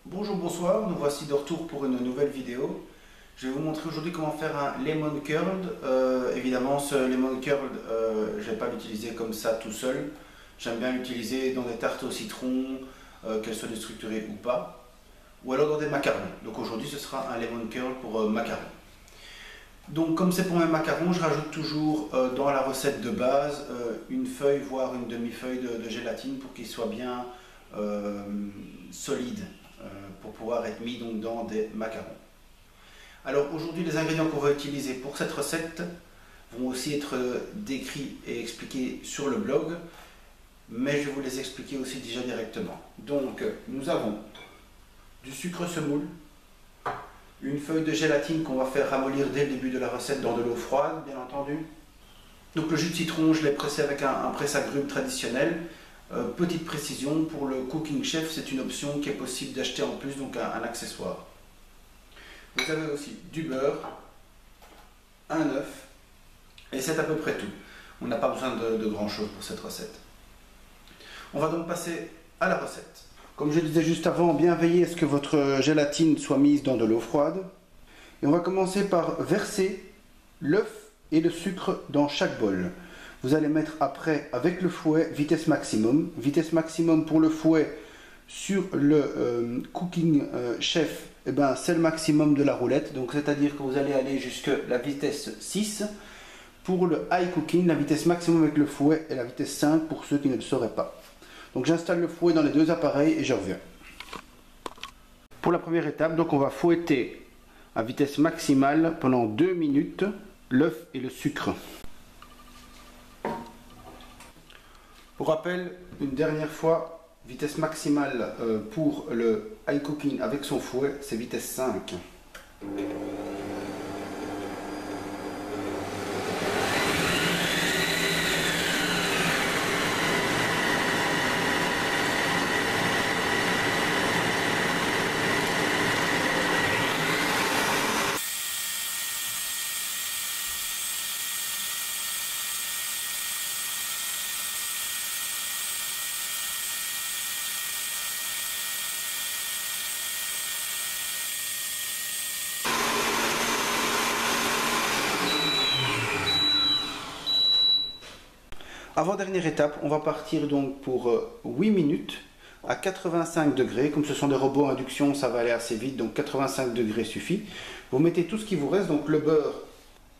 Bonjour, bonsoir, nous voici de retour pour une nouvelle vidéo. Je vais vous montrer aujourd'hui comment faire un lemon curd. Évidemment, ce lemon curd, je ne vais pas l'utiliser comme ça tout seul. J'aime bien l'utiliser dans des tartes au citron, qu'elles soient déstructurées ou pas, ou alors dans des macarons. Donc aujourd'hui, ce sera un lemon curd pour macarons. Donc comme c'est pour mes macarons, je rajoute toujours dans la recette de base une feuille, voire une demi-feuille de gélatine pour qu'il soit bien solide. Pour pouvoir être mis donc dans des macarons. Alors aujourd'hui, les ingrédients qu'on va utiliser pour cette recette vont aussi être décrits et expliqués sur le blog, mais je vais vous les expliquer aussi déjà directement. Donc nous avons du sucre semoule, une feuille de gélatine qu'on va faire ramollir dès le début de la recette dans de l'eau froide, bien entendu. Donc le jus de citron, je l'ai pressé avec un presse-agrumes traditionnel. Petite précision, pour le Cooking Chef, c'est une option qui est possible d'acheter en plus, donc un accessoire. Vous avez aussi du beurre, un œuf, et c'est à peu près tout. On n'a pas besoin de grand chose pour cette recette. On va donc passer à la recette. Comme je disais juste avant, bien veiller à ce que votre gélatine soit mise dans de l'eau froide. Et on va commencer par verser l'œuf et le sucre dans chaque bol. Vous allez mettre après avec le fouet vitesse maximum. Vitesse maximum pour le fouet sur le Cooking Chef, eh ben, c'est le maximum de la roulette. Donc c'est-à-dire que vous allez aller jusqu'à la vitesse 6. Pour le High Cooking, la vitesse maximum avec le fouet est la vitesse 5 pour ceux qui ne le sauraient pas. Donc j'installe le fouet dans les deux appareils et je reviens. Pour la première étape, donc on va fouetter à vitesse maximale pendant 2 minutes l'œuf et le sucre. Pour rappel, une dernière fois, vitesse maximale pour le high cooking avec son fouet, c'est vitesse 5. Avant-dernière étape, on va partir donc pour 8 minutes à 85 degrés. Comme ce sont des robots à induction, ça va aller assez vite, donc 85 degrés suffit. Vous mettez tout ce qui vous reste, donc le beurre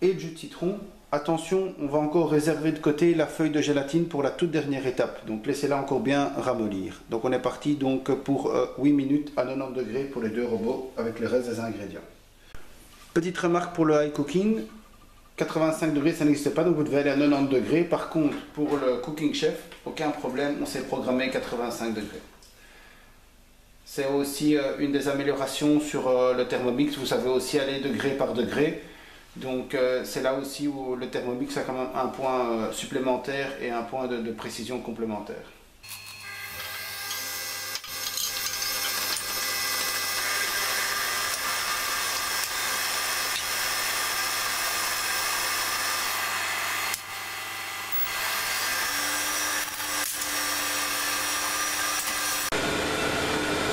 et le jus de citron. Attention, on va encore réserver de côté la feuille de gélatine pour la toute dernière étape. Donc laissez-la encore bien ramollir. Donc on est parti donc pour 8 minutes à 90 degrés pour les deux robots avec le reste des ingrédients. Petite remarque pour le high cooking. 85 degrés, ça n'existe pas, donc vous devez aller à 90 degrés. Par contre, pour le Cooking Chef, aucun problème, on s'est programmé 85 degrés. C'est aussi une des améliorations sur le Thermomix. Vous savez aussi aller degré par degré. Donc c'est là aussi où le Thermomix a quand même un point supplémentaire et un point de précision complémentaire.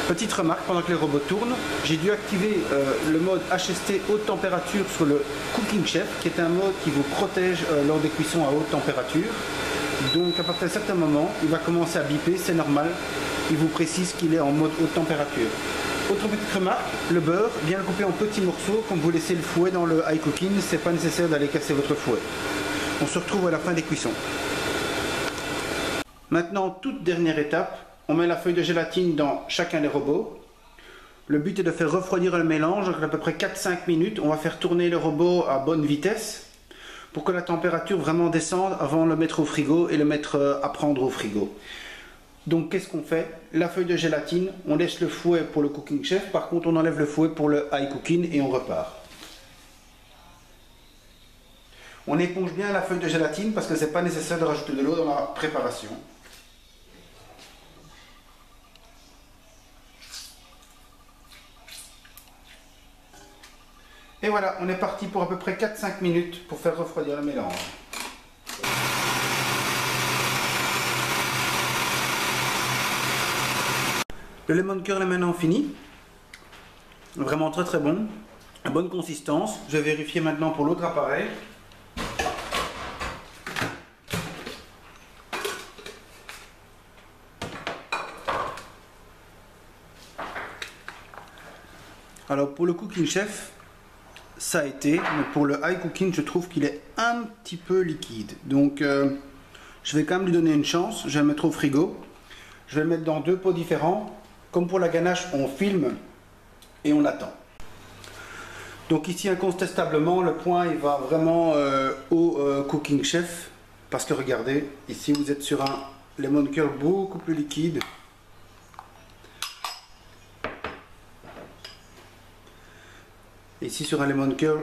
Petite remarque, pendant que les robots tournent, j'ai dû activer le mode HST haute température sur le Cooking Chef, qui est un mode qui vous protège lors des cuissons à haute température. Donc à partir d'un certain moment, il va commencer à biper, c'est normal. Il vous précise qu'il est en mode haute température. Autre petite remarque, le beurre, bien le couper en petits morceaux. Quand vous laissez le fouet dans le high cooking, c'est pas nécessaire d'aller casser votre fouet. On se retrouve à la fin des cuissons. Maintenant, toute dernière étape. On met la feuille de gélatine dans chacun des robots. Le but est de faire refroidir le mélange, donc à peu près 4-5 minutes. On va faire tourner le robot à bonne vitesse pour que la température vraiment descende avant de le mettre au frigo et le mettre à prendre au frigo. Donc qu'est-ce qu'on fait? La feuille de gélatine, on laisse le fouet pour le Cooking Chef. Par contre, on enlève le fouet pour le high cooking et on repart. On éponge bien la feuille de gélatine parce que ce n'est pas nécessaire de rajouter de l'eau dans la préparation. Et voilà, on est parti pour à peu près 4-5 minutes pour faire refroidir le mélange. Le lemon curd est maintenant fini. Vraiment très très bon. Bonne consistance. Je vais vérifier maintenant pour l'autre appareil. Alors pour le Cooking Chef, ça a été, mais pour le High Cooking, je trouve qu'il est un petit peu liquide. Donc je vais quand même lui donner une chance. Je vais le mettre au frigo. Je vais le mettre dans 2 pots différents. Comme pour la ganache, on filme et on attend. Donc ici, incontestablement, le point il va vraiment au Cooking Chef. Parce que regardez, ici vous êtes sur un lemon curd beaucoup plus liquide. Ici sur un lemon curd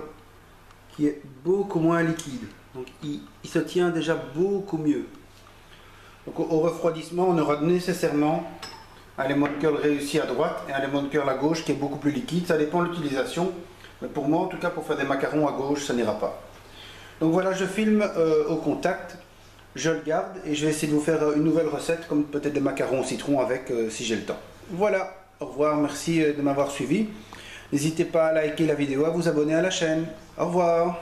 qui est beaucoup moins liquide. Donc il se tient déjà beaucoup mieux. Donc au refroidissement, on aura nécessairement un lemon curd réussi à droite et un lemon curd à gauche qui est beaucoup plus liquide. Ça dépend de l'utilisation. Mais pour moi, en tout cas, pour faire des macarons à gauche, ça n'ira pas. Donc voilà, je filme au contact. Je le garde et je vais essayer de vous faire une nouvelle recette, comme peut-être des macarons au citron avec, si j'ai le temps. Voilà, au revoir, merci de m'avoir suivi. N'hésitez pas à liker la vidéo, à vous abonner à la chaîne. Au revoir.